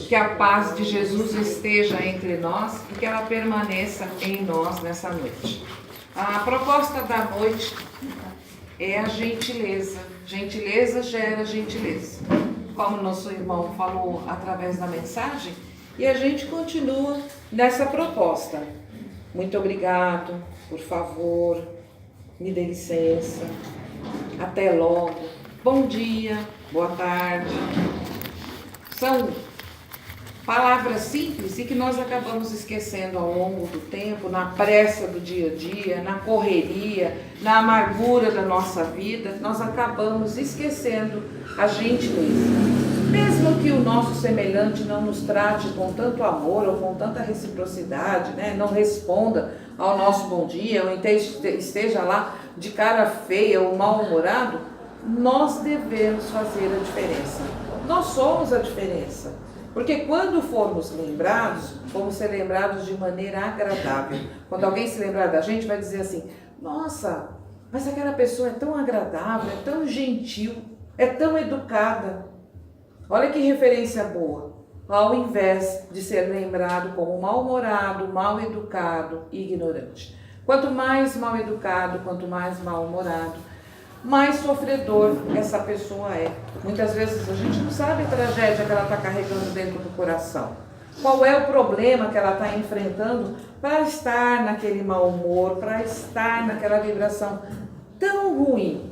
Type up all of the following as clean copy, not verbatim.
Que a paz de Jesus esteja entre nós e que ela permaneça em nós nessa noite. A proposta da noite é a gentileza. Gentileza gera gentileza. Como nosso irmão falou através da mensagem, e a gente continua nessa proposta. Muito obrigado, por favor, me dê licença, até logo, bom dia, boa tarde. São palavras simples e que nós acabamos esquecendo ao longo do tempo, na pressa do dia a dia, na correria, na amargura da nossa vida, nós acabamos esquecendo a gentileza. Mesmo que o nosso semelhante não nos trate com tanto amor ou com tanta reciprocidade, né? Não responda ao nosso bom dia, ou esteja lá de cara feia ou mal-humorado, nós devemos fazer a diferença. Nós somos a diferença. Porque quando formos lembrados, vamos ser lembrados de maneira agradável. Quando alguém se lembrar da gente, vai dizer assim: nossa, mas aquela pessoa é tão agradável, é tão gentil, é tão educada. Olha que referência boa. Ao invés de ser lembrado como mal-humorado, mal-educado e ignorante. Quanto mais mal-educado, quanto mais mal-humorado, mais sofredor essa pessoa é. Muitas vezes a gente não sabe a tragédia que ela está carregando dentro do coração. Qual é o problema que ela está enfrentando para estar naquele mau humor, para estar naquela vibração tão ruim.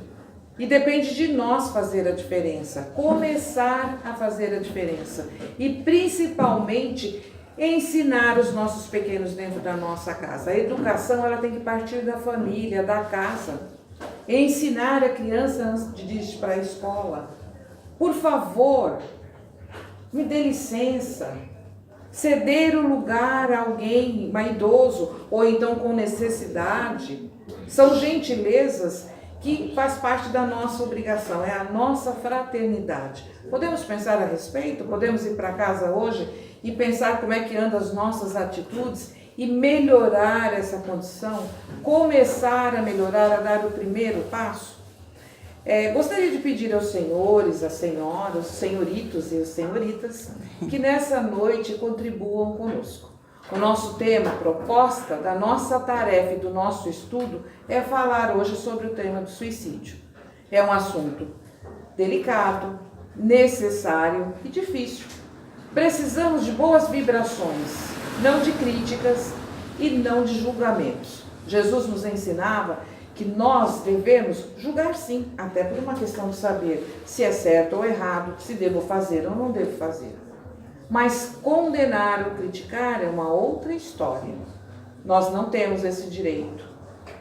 E depende de nós fazer a diferença, começar a fazer a diferença. E principalmente ensinar os nossos pequenos dentro da nossa casa. A educação ela tem que partir da família, da casa. Ensinar a criança antes de ir para a escola. Por favor, me dê licença. Ceder o lugar a alguém, um idoso, ou então com necessidade, são gentilezas que faz parte da nossa obrigação, é a nossa fraternidade. Podemos pensar a respeito? Podemos ir para casa hoje e pensar como é que andam as nossas atitudes e melhorar essa condição, começar a melhorar, a dar o primeiro passo? Gostaria de pedir aos senhores, às senhoras, os senhoritos e as senhoritas, que nessa noite contribuam conosco. O nosso tema, a proposta da nossa tarefa e do nosso estudo é falar hoje sobre o tema do suicídio. É um assunto delicado, necessário e difícil. Precisamos de boas vibrações, não de críticas e não de julgamentos. Jesus nos ensinava que nós devemos julgar sim, até por uma questão de saber se é certo ou errado, se devo fazer ou não devo fazer. Mas condenar ou criticar é uma outra história. Nós não temos esse direito.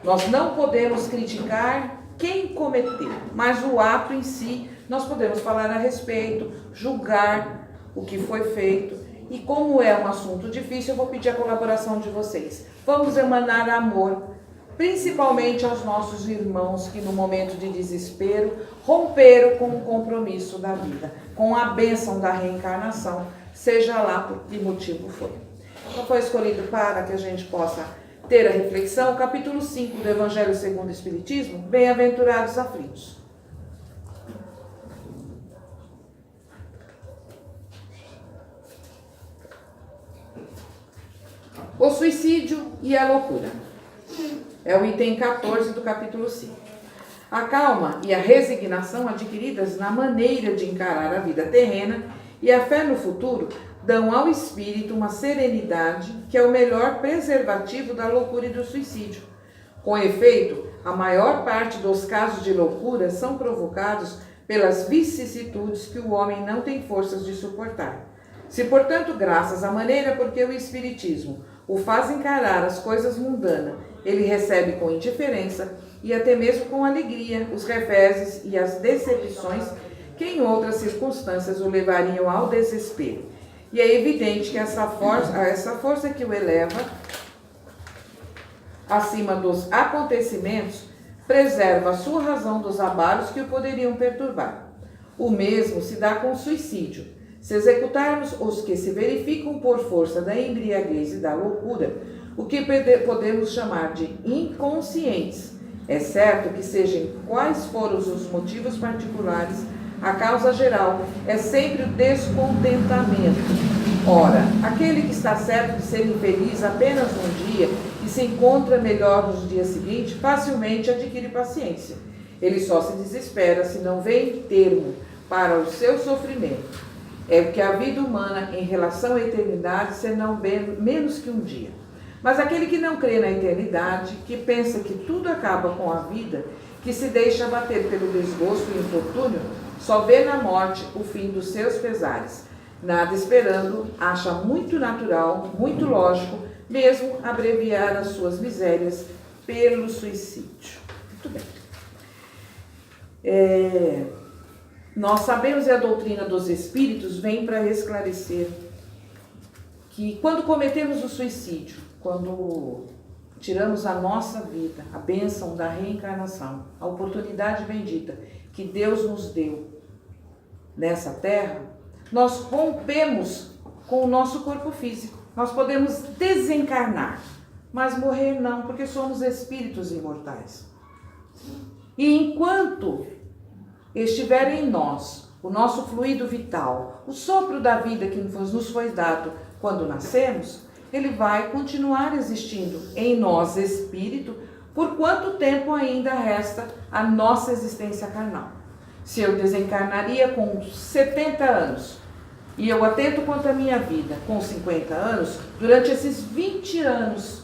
Nós não podemos criticar quem cometeu, mas o ato em si, nós podemos falar a respeito, julgar o que foi feito. E como é um assunto difícil, eu vou pedir a colaboração de vocês. Vamos emanar amor, principalmente aos nossos irmãos que no momento de desespero romperam com o compromisso da vida, com a bênção da reencarnação, seja lá por que motivo foi. Então foi escolhido para que a gente possa ter a reflexão, o capítulo 5 do Evangelho segundo o Espiritismo, Bem-aventurados aflitos. O suicídio e a loucura. É o item 14 do capítulo 5. A calma e a resignação adquiridas na maneira de encarar a vida terrena e a fé no futuro dão ao espírito uma serenidade que é o melhor preservativo da loucura e do suicídio. Com efeito, a maior parte dos casos de loucura são provocados pelas vicissitudes que o homem não tem forças de suportar. Se, portanto, graças à maneira por que o Espiritismo o faz encarar as coisas mundanas, ele recebe com indiferença e até mesmo com alegria os reveses e as decepções que em outras circunstâncias o levariam ao desespero. E é evidente que essa força que o eleva acima dos acontecimentos preserva a sua razão dos abalos que o poderiam perturbar. O mesmo se dá com o suicídio. Se executarmos os que se verificam por força da embriaguez e da loucura, o que podemos chamar de inconscientes, é certo que sejam quais foram os motivos particulares, A causa geral é sempre o descontentamento. Ora, aquele que está certo de ser infeliz apenas um dia e se encontra melhor nos dias seguintes, facilmente adquire paciência. Ele só se desespera se não vê termo para o seu sofrimento. É que a vida humana em relação à eternidade será menos que um dia. Mas aquele que não crê na eternidade, que pensa que tudo acaba com a vida, que se deixa abater pelo desgosto e infortúnio, só vê na morte o fim dos seus pesares. Nada esperando, acha muito natural, muito lógico, mesmo abreviar as suas misérias pelo suicídio. Muito bem. Nós sabemos, e a doutrina dos espíritos vem para esclarecer que quando cometemos o suicídio, quando tiramos a nossa vida, a bênção da reencarnação, a oportunidade bendita que Deus nos deu nessa terra, nós rompemos com o nosso corpo físico. Nós podemos desencarnar, mas morrer não, porque somos espíritos imortais. E enquanto estiver em nós o nosso fluido vital, o sopro da vida que nos foi dado quando nascemos, ele vai continuar existindo em nós, espírito, por quanto tempo ainda resta a nossa existência carnal. Se eu desencarnaria com 70 anos e eu atento quanto à minha vida com 50 anos, durante esses 20 anos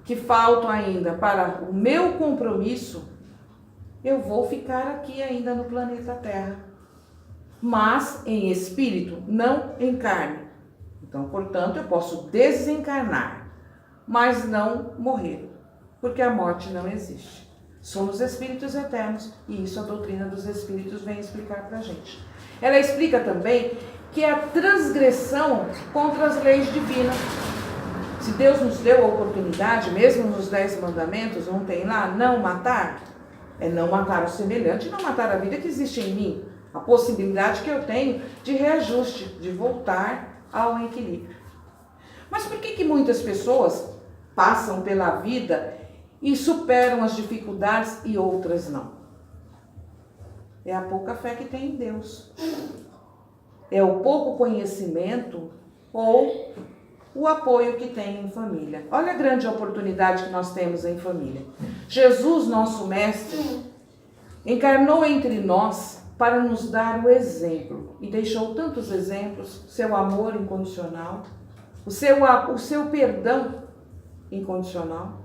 que faltam ainda para o meu compromisso, eu vou ficar aqui ainda no planeta Terra, mas em espírito, não em carne. Então, portanto, eu posso desencarnar, mas não morrer, porque a morte não existe. Somos espíritos eternos e isso a doutrina dos espíritos vem explicar para a gente. Ela explica também que é a transgressão contra as leis divinas. Se Deus nos deu a oportunidade, mesmo nos 10 mandamentos, não tem lá, não matar, é não matar o semelhante, não matar a vida que existe em mim, a possibilidade que eu tenho de reajuste, de voltar ao equilíbrio. Mas por que muitas pessoas passam pela vida e superam as dificuldades e outras não? É a pouca fé que tem em Deus. É o pouco conhecimento ou o apoio que tem em família. Olha a grande oportunidade que nós temos em família. Jesus, nosso mestre, encarnou entre nós para nos dar o exemplo e deixou tantos exemplos, seu amor incondicional, o seu perdão incondicional.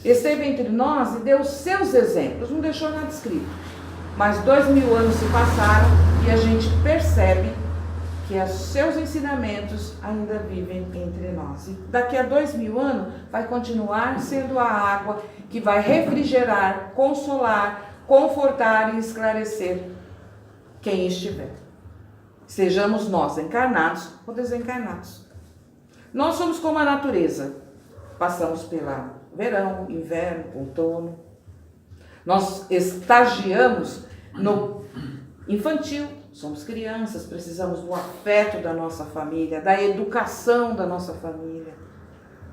Esteve entre nós e deu os seus exemplos, não deixou nada escrito. Mas 2000 anos se passaram e a gente percebe que os seus ensinamentos ainda vivem entre nós. E daqui a 2000 anos vai continuar sendo a água que vai refrigerar, consolar, confortar e esclarecer quem estiver. Sejamos nós encarnados ou desencarnados. Nós somos como a natureza. Passamos pela verão, inverno, outono. Nós estagiamos no infantil. Somos crianças, precisamos do afeto da nossa família, da educação da nossa família,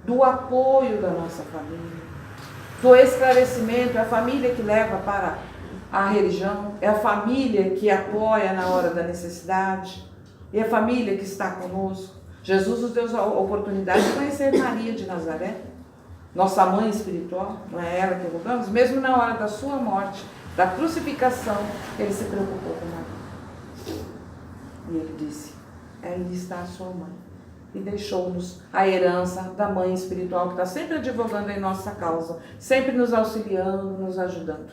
do apoio da nossa família, do esclarecimento. É a família que leva para a religião, é a família que apoia na hora da necessidade, é a família que está conosco. Jesus nos deu a oportunidade de conhecer Maria de Nazaré, nossa mãe espiritual, não é ela que rogamos? Mesmo na hora da sua morte, da crucificação, ele se preocupou com Maria. E ele disse, aí está a sua mãe. E deixou-nos a herança da mãe espiritual que está sempre advogando em nossa causa, sempre nos auxiliando, nos ajudando.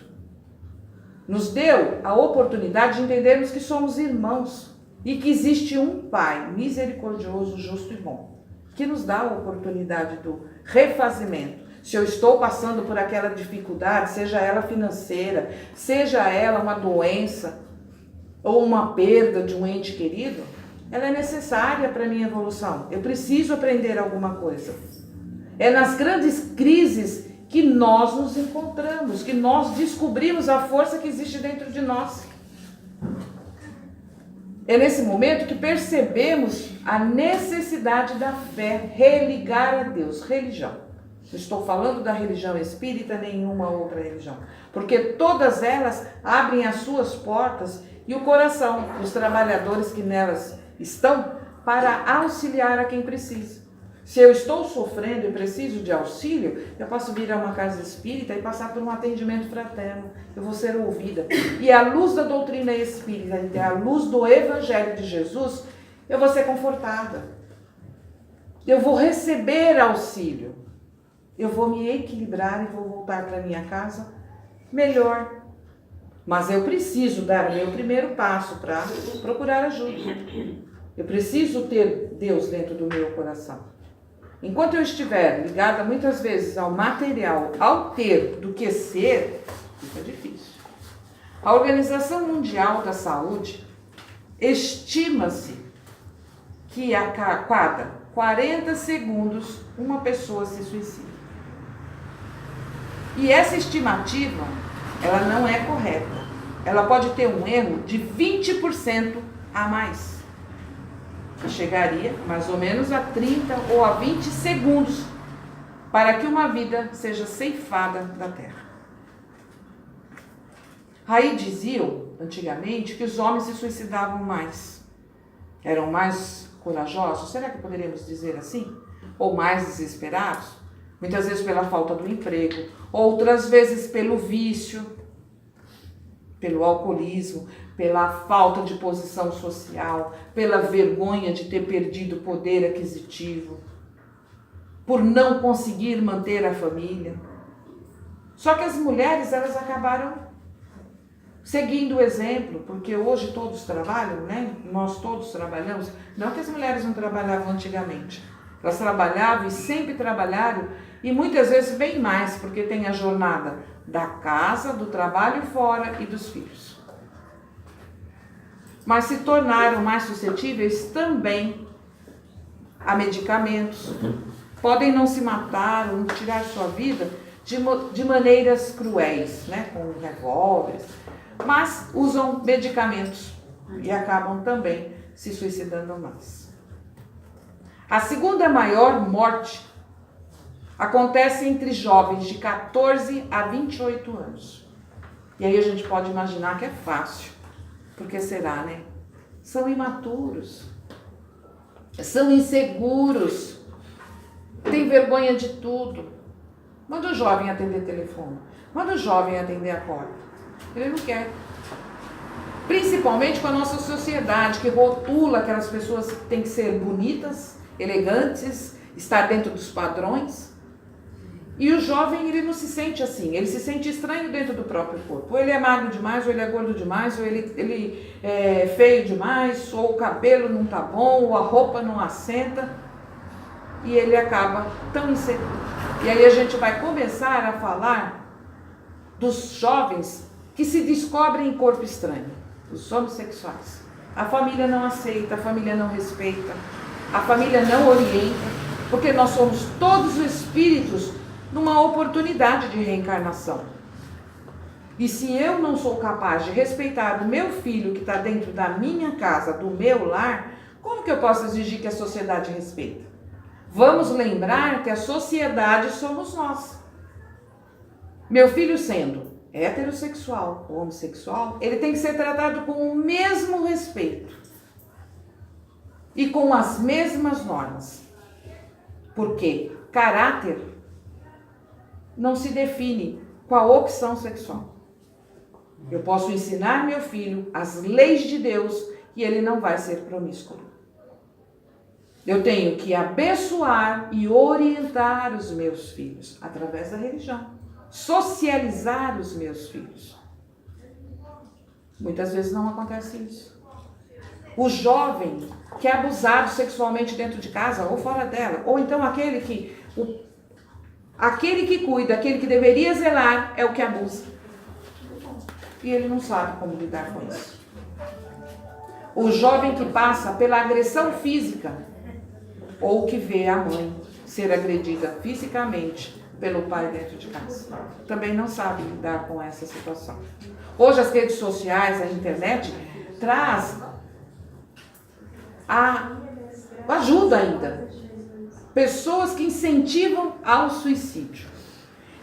Nos deu a oportunidade de entendermos que somos irmãos e que existe um Pai misericordioso, justo e bom, que nos dá a oportunidade do refazimento. Se eu estou passando por aquela dificuldade, seja ela financeira, seja ela uma doença, ou uma perda de um ente querido, ela é necessária para a minha evolução. Eu preciso aprender alguma coisa. É nas grandes crises que nós nos encontramos, que nós descobrimos a força que existe dentro de nós. É nesse momento que percebemos a necessidade da fé, religar a Deus, religião. Estou falando da religião espírita, nenhuma outra religião. Porque todas elas abrem as suas portas e o coração dos trabalhadores que nelas estão para auxiliar a quem precisa. Se eu estou sofrendo e preciso de auxílio, eu posso vir a uma casa espírita e passar por um atendimento fraterno. Eu vou ser ouvida. E à luz da doutrina espírita, e à luz do Evangelho de Jesus, eu vou ser confortada. Eu vou receber auxílio. Eu vou me equilibrar e vou voltar para minha casa melhor. Mas eu preciso dar o meu primeiro passo para procurar ajuda. Eu preciso ter Deus dentro do meu coração. Enquanto eu estiver ligada muitas vezes ao material, ao ter do que ser, fica difícil. A Organização Mundial da Saúde estima-se que a cada 40 segundos uma pessoa se suicida. E essa estimativa, ela não é correta. Ela pode ter um erro de 20% a mais. Que chegaria mais ou menos a 30 ou a 20 segundos para que uma vida seja ceifada da terra. Aí diziam, antigamente, que os homens se suicidavam mais. Eram mais corajosos, será que poderíamos dizer assim? Ou mais desesperados? Muitas vezes pela falta do emprego, outras vezes pelo vício, pelo alcoolismo, pela falta de posição social, pela vergonha de ter perdido poder aquisitivo, por não conseguir manter a família. Só que as mulheres, elas acabaram seguindo o exemplo, porque hoje todos trabalham, né? Nós todos trabalhamos. Não que as mulheres não trabalhavam antigamente. Elas trabalhavam e sempre trabalharam, e muitas vezes bem mais, porque tem a jornada da casa, do trabalho fora e dos filhos. Mas se tornaram mais suscetíveis também a medicamentos. Podem não se matar ou tirar sua vida de maneiras cruéis, né? Com revólveres, mas usam medicamentos e acabam também se suicidando mais. A segunda maior morte acontece entre jovens de 14 a 28 anos. E aí a gente pode imaginar que é fácil. Porque será, né? São imaturos, são inseguros, têm vergonha de tudo. Manda o jovem atender telefone, manda o jovem atender a porta. Ele não quer. Principalmente com a nossa sociedade, que rotula aquelas pessoas que têm que ser bonitas, elegantes, estar dentro dos padrões. E o jovem, ele não se sente assim, ele se sente estranho dentro do próprio corpo. Ou ele é magro demais, ou ele é gordo demais, ou ele é feio demais, ou o cabelo não tá bom, ou a roupa não assenta. E ele acaba tão inseguro. E aí a gente vai começar a falar dos jovens que se descobrem em corpo estranho, os homossexuais. A família não aceita, a família não respeita, a família não orienta, porque nós somos todos espíritos numa oportunidade de reencarnação. E se eu não sou capaz de respeitar o meu filho que está dentro da minha casa, do meu lar, como que eu posso exigir que a sociedade respeite? Vamos lembrar que a sociedade somos nós. Meu filho sendo heterossexual ou homossexual, ele tem que ser tratado com o mesmo respeito e com as mesmas normas. Porque caráter não se define com a opção sexual. Eu posso ensinar meu filho as leis de Deus e ele não vai ser promíscuo. Eu tenho que abençoar e orientar os meus filhos através da religião. Socializar os meus filhos. Muitas vezes não acontece isso. O jovem que é abusado sexualmente dentro de casa ou fora dela, ou então aquele que cuida, aquele que deveria zelar, é o que abusa. E ele não sabe como lidar com isso. O jovem que passa pela agressão física, ou que vê a mãe ser agredida fisicamente pelo pai dentro de casa, também não sabe lidar com essa situação. Hoje as redes sociais, a internet, traz a ajuda ainda. pessoas que incentivam ao suicídio.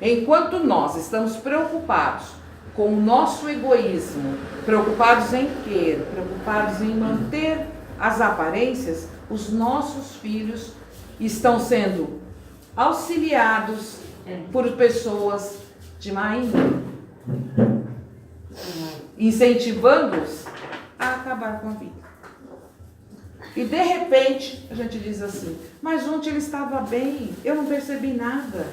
Enquanto nós estamos preocupados com o nosso egoísmo, preocupados em ter, preocupados em manter as aparências, os nossos filhos estão sendo auxiliados por pessoas de má índole, incentivando-os a acabar com a vida. E de repente a gente diz assim, mas ontem ele estava bem, eu não percebi nada.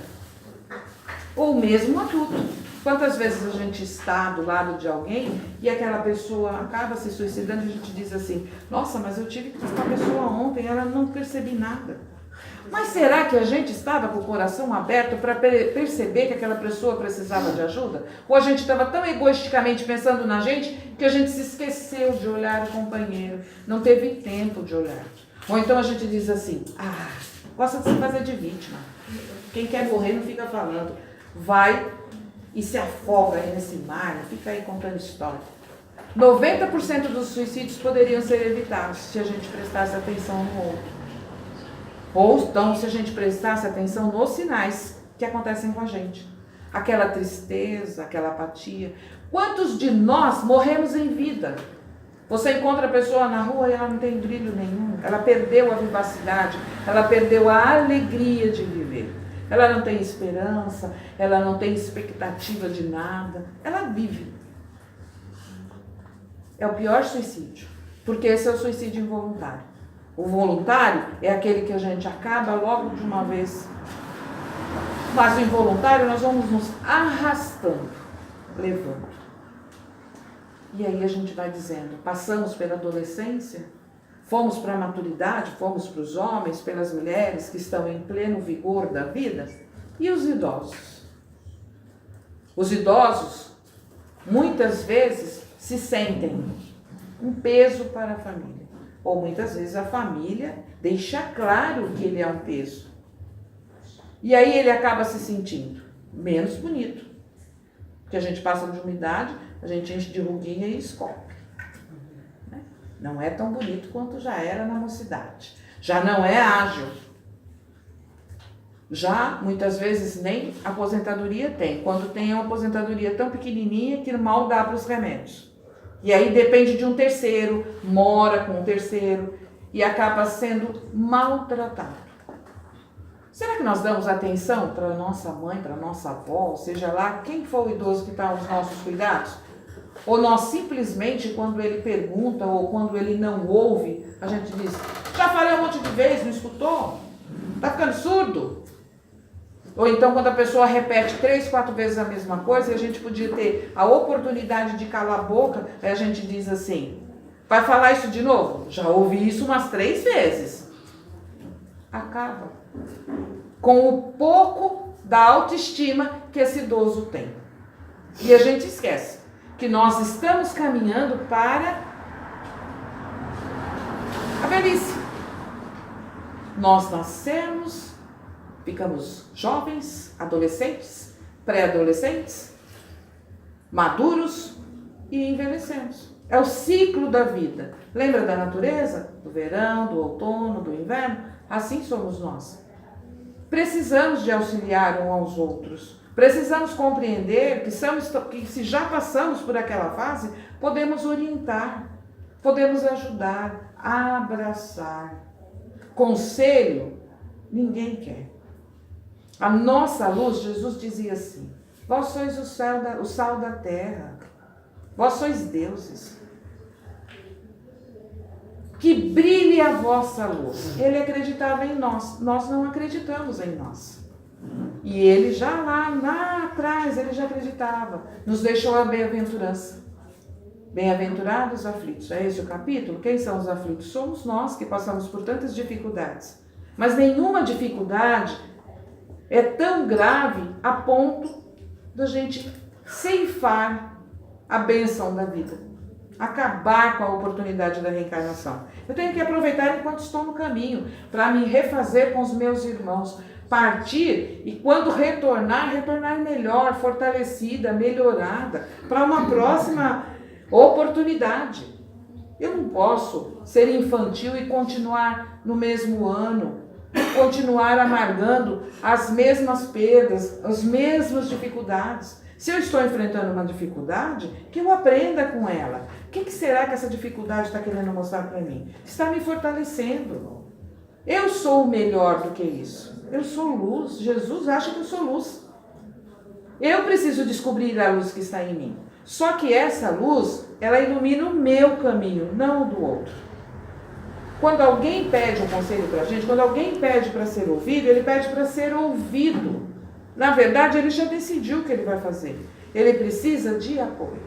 Ou mesmo adulto. Quantas vezes a gente está do lado de alguém e aquela pessoa acaba se suicidando e a gente diz assim, nossa, mas eu tive com essa pessoa ontem, ela não percebi nada. Mas será que a gente estava com o coração aberto para perceber que aquela pessoa precisava de ajuda? Ou a gente estava tão egoisticamente pensando na gente que a gente se esqueceu de olhar o companheiro, não teve tempo de olhar. Ou então a gente diz assim, gosta de se fazer de vítima. Quem quer morrer não fica falando. Vai e se afoga aí nesse mar, não fica aí contando história. 90% dos suicídios poderiam ser evitados se a gente prestasse atenção no outro. Ou então se a gente prestasse atenção nos sinais que acontecem com a gente. Aquela tristeza, aquela apatia. Quantos de nós morremos em vida? Você encontra a pessoa na rua e ela não tem brilho nenhum. Ela perdeu a vivacidade, ela perdeu a alegria de viver. Ela não tem esperança, ela não tem expectativa de nada. Ela vive. É o pior suicídio, porque esse é o suicídio involuntário. O voluntário é aquele que a gente acaba logo de uma vez. Mas o involuntário nós vamos nos arrastando, levando. E aí a gente vai dizendo, passamos pela adolescência, fomos para a maturidade, fomos para os homens, pelas mulheres que estão em pleno vigor da vida, e os idosos. Os idosos, muitas vezes, se sentem um peso para a família. Ou muitas vezes a família deixa claro que ele é um peso. E aí ele acaba se sentindo menos bonito. Porque a gente passa de uma idade, a gente enche de ruguinha e escorre. Não é tão bonito quanto já era na mocidade. Já não é ágil. Já, muitas vezes, nem aposentadoria tem. Quando tem uma aposentadoria tão pequenininha que mal dá para os remédios. E aí depende de um terceiro, mora com um terceiro e acaba sendo maltratado. Será que nós damos atenção para nossa mãe, para nossa avó, seja lá quem for o idoso que está aos nossos cuidados? Ou nós simplesmente, quando ele pergunta ou quando ele não ouve, a gente diz, já falei um monte de vezes, não escutou? Está ficando surdo? Ou então quando a pessoa repete 3, 4 vezes a mesma coisa, e a gente podia ter a oportunidade de calar a boca, aí a gente diz assim, vai falar isso de novo? Já ouvi isso umas 3 vezes. Acaba com o pouco da autoestima que esse idoso tem. E a gente esquece que nós estamos caminhando para a velhice. Nós nascemos, ficamos jovens, adolescentes, pré-adolescentes, maduros e envelhecemos. É o ciclo da vida. Lembra da natureza? Do verão, do outono, do inverno? Assim somos nós. Precisamos de auxiliar uns aos outros. Precisamos compreender que se já passamos por aquela fase, podemos orientar, podemos ajudar, abraçar. Conselho, ninguém quer. A nossa luz, Jesus dizia assim, vós sois o sal da terra, vós sois deuses. Que brilhe a vossa luz. Ele acreditava em nós, nós não acreditamos em nós. E ele já lá atrás, ele já acreditava. Nos deixou a bem-aventurança. Bem-aventurados os aflitos. É esse o capítulo? Quem são os aflitos? Somos nós que passamos por tantas dificuldades. Mas nenhuma dificuldade é tão grave a ponto da gente ceifar a bênção da vida. Acabar com a oportunidade da reencarnação. Eu tenho que aproveitar enquanto estou no caminho para me refazer com os meus irmãos. Partir e quando retornar melhor, fortalecida, melhorada, para uma próxima oportunidade. Eu não posso ser infantil e continuar no mesmo ano, continuar amargando as mesmas perdas, as mesmas dificuldades. Se eu estou enfrentando uma dificuldade, que eu aprenda com ela. O que será que essa dificuldade está querendo mostrar para mim? Está me fortalecendo. Eu sou melhor do que isso. Eu sou luz. Jesus acha que eu sou luz. Eu preciso descobrir a luz que está em mim. Só que essa luz, ela ilumina o meu caminho, não o do outro. Quando alguém pede um conselho para a gente, quando alguém pede para ser ouvido, ele pede para ser ouvido. Na verdade, ele já decidiu o que ele vai fazer. Ele precisa de apoio.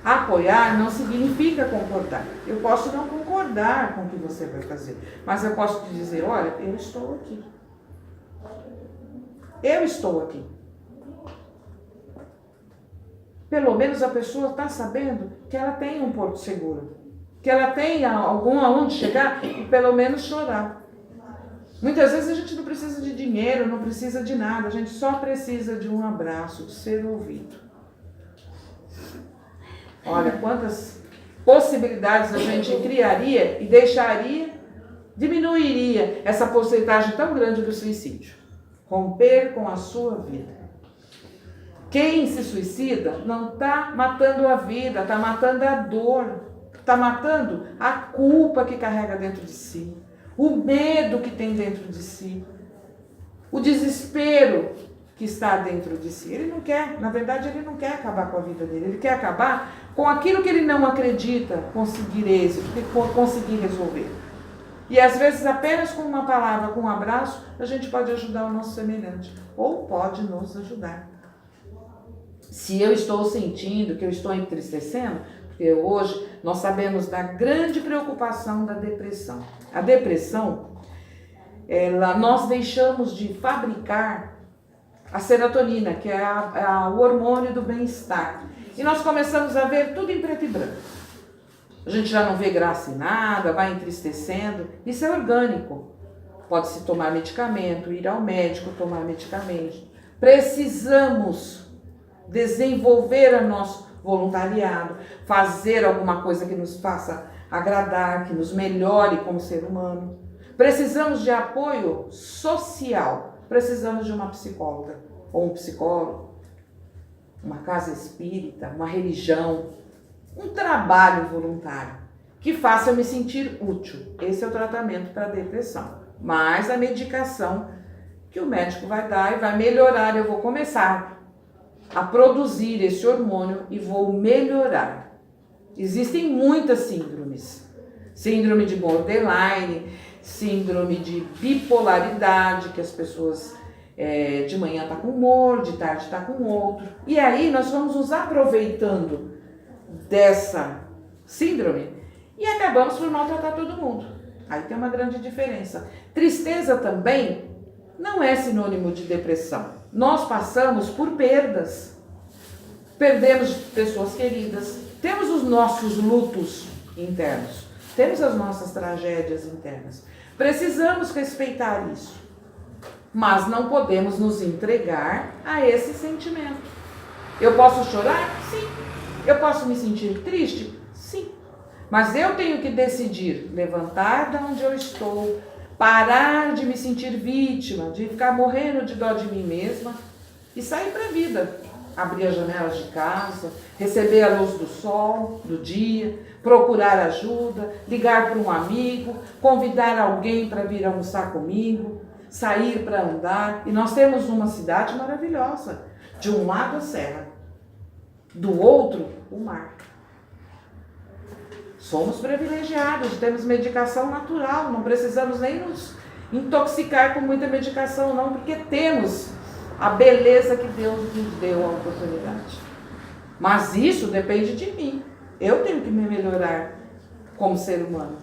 Apoiar não significa concordar. Eu posso não concordar com o que você vai fazer, mas eu posso te dizer, olha, eu estou aqui. Eu estou aqui. Pelo menos a pessoa está sabendo que ela tem um porto seguro. Que ela tem algum aonde chegar e pelo menos chorar. Muitas vezes a gente não precisa de dinheiro, não precisa de nada. A gente só precisa de um abraço, de ser ouvido. Olha, quantas possibilidades a gente criaria e deixaria, diminuiria essa porcentagem tão grande do suicídio. Romper com a sua vida. Quem se suicida não está matando a vida, está matando a dor, está matando a culpa que carrega dentro de si, o medo que tem dentro de si, o desespero que está dentro de si. Ele não quer, na verdade, ele não quer acabar com a vida dele, ele quer acabar com aquilo que ele não acredita conseguir êxito, conseguir resolver. E às vezes apenas com uma palavra, com um abraço, a gente pode ajudar o nosso semelhante, ou pode nos ajudar. Se eu estou sentindo que eu estou entristecendo, porque hoje nós sabemos da grande preocupação da depressão. A depressão, nós deixamos de fabricar a serotonina, que é o hormônio do bem-estar. E nós começamos a ver tudo em preto e branco. A gente já não vê graça em nada, vai entristecendo. Isso é orgânico. Pode-se tomar medicamento, ir ao médico tomar medicamento. Precisamos desenvolver o nosso voluntariado, fazer alguma coisa que nos faça agradar, que nos melhore como ser humano. Precisamos de apoio social, precisamos de uma psicóloga ou um psicólogo, uma casa espírita, uma religião, um trabalho voluntário que faça eu me sentir útil. Esse é o tratamento para a depressão. Mas a medicação que o médico vai dar e vai melhorar, eu vou começar a produzir esse hormônio e vou melhorar. Existem muitas síndromes. Síndrome de borderline, síndrome de bipolaridade, que as pessoas de manhã estão com humor, de tarde estão com outro. E aí nós vamos nos aproveitando dessa síndrome e acabamos por maltratar todo mundo. Aí tem uma grande diferença. Tristeza também não é sinônimo de depressão. Nós passamos por perdas. Perdemos pessoas queridas. Temos os nossos lutos internos. Temos as nossas tragédias internas. Precisamos respeitar isso. Mas não podemos nos entregar a esse sentimento. Eu posso chorar? Sim. Eu posso me sentir triste? Sim. Mas eu tenho que decidir levantar de onde eu estou, parar de me sentir vítima, de ficar morrendo de dó de mim mesma e sair para a vida. Abrir as janelas de casa, receber a luz do sol, do dia, procurar ajuda, ligar para um amigo, convidar alguém para vir almoçar comigo, sair para andar. E nós temos uma cidade maravilhosa. De um lado a serra, do outro o mar. Somos privilegiados, temos medicação natural, não precisamos nem nos intoxicar com muita medicação não, porque temos a beleza que Deus nos deu a oportunidade. Mas isso depende de mim. Eu tenho que me melhorar como ser humano,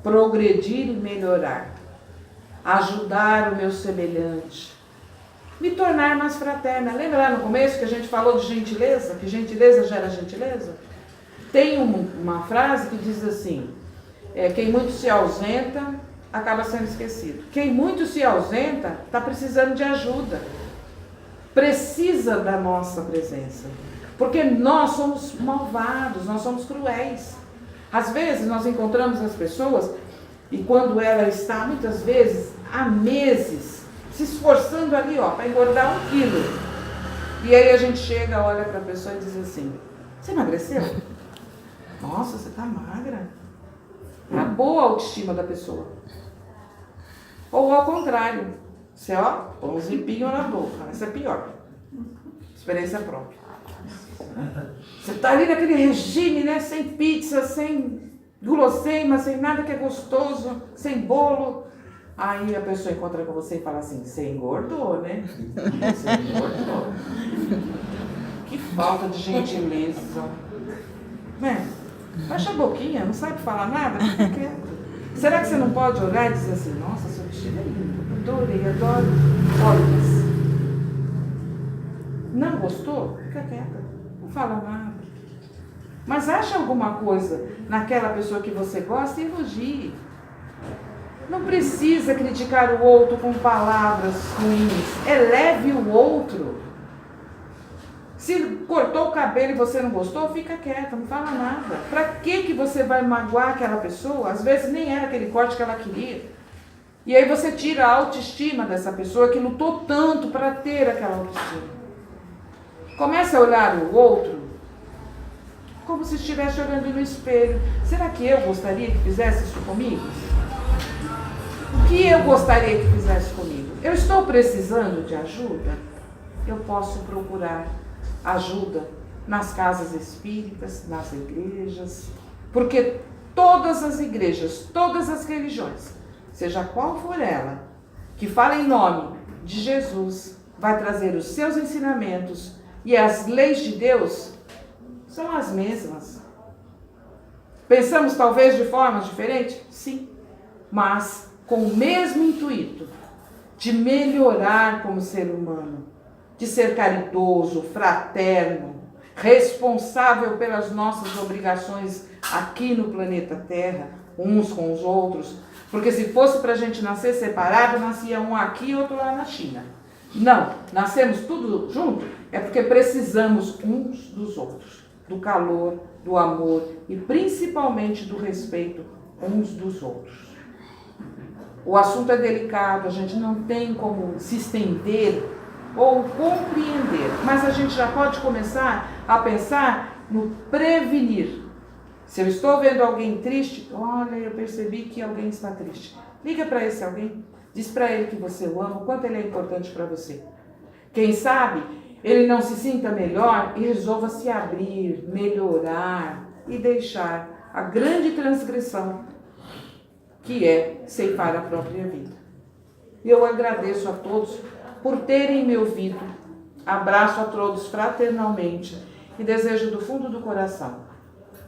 progredir e melhorar, ajudar o meu semelhante, me tornar mais fraterna. Lembra lá no começo que a gente falou de gentileza? Que gentileza gera gentileza? Tem uma frase que diz assim, quem muito se ausenta, acaba sendo esquecido. Quem muito se ausenta, está precisando de ajuda. Precisa da nossa presença. Porque nós somos malvados, nós somos cruéis. Às vezes nós encontramos as pessoas e quando ela está, muitas vezes, há meses se esforçando ali, ó, para engordar 1 quilo. E aí a gente chega, olha para a pessoa e diz assim: você emagreceu? Nossa, você está magra. Acabou a autoestima da pessoa. Ou ao contrário, você, ó, põe um zipinho na boca. Essa é pior. Experiência própria. Você está ali naquele regime, né? Sem pizza, sem guloseima, sem nada que é gostoso, sem bolo. Aí a pessoa encontra com você e fala assim: você engordou, né? Você engordou. Que falta de gentileza. Né? Baixa a boquinha, não sabe falar nada? Fica quieto. Será que você não pode olhar e dizer assim: nossa, seu vestido é lindo, adorei, adoro. Olha, não gostou? Fica quieta, não fala nada. Mas acha alguma coisa naquela pessoa que você gosta e elogie. Não precisa criticar o outro com palavras ruins. Eleve o outro. Se cortou o cabelo e você não gostou, fica quieta, não fala nada. Para que você vai magoar aquela pessoa? Às vezes nem era aquele corte que ela queria. E aí você tira a autoestima dessa pessoa que lutou tanto para ter aquela autoestima. Comece a olhar o outro como se estivesse olhando no espelho. Será que eu gostaria que fizesse isso comigo? O que eu gostaria que fizesse comigo? Eu estou precisando de ajuda? Eu posso procurar ajuda nas casas espíritas, nas igrejas, porque todas as igrejas, todas as religiões, seja qual for ela, que fala em nome de Jesus, vai trazer os seus ensinamentos e as leis de Deus são as mesmas. Pensamos talvez de formas diferentes? Sim, mas com o mesmo intuito de melhorar como ser humano, de ser caridoso, fraterno, responsável pelas nossas obrigações aqui no planeta Terra, uns com os outros, porque se fosse para a gente nascer separado, nascia um aqui e outro lá na China. Não, nascemos tudo junto, é porque precisamos uns dos outros, do calor, do amor e principalmente do respeito uns dos outros. O assunto é delicado, a gente não tem como se estender ou compreender, mas a gente já pode começar a pensar no prevenir. Se eu estou vendo alguém triste, olha, eu percebi que alguém está triste. Liga para esse alguém, diz para ele que você o ama, o quanto ele é importante para você. Quem sabe ele não se sinta melhor e resolva se abrir, melhorar e deixar a grande transgressão que é ceifar a própria vida. Eu agradeço a todos por terem me ouvido. Abraço a todos fraternalmente e desejo do fundo do coração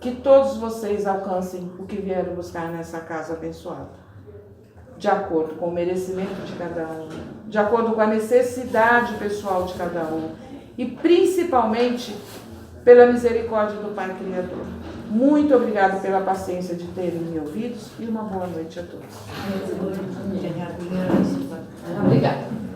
que todos vocês alcancem o que vieram buscar nessa casa abençoada, de acordo com o merecimento de cada um, de acordo com a necessidade pessoal de cada um e principalmente pela misericórdia do Pai Criador. Muito obrigada pela paciência de terem me ouvido e uma boa noite a todos. Obrigada.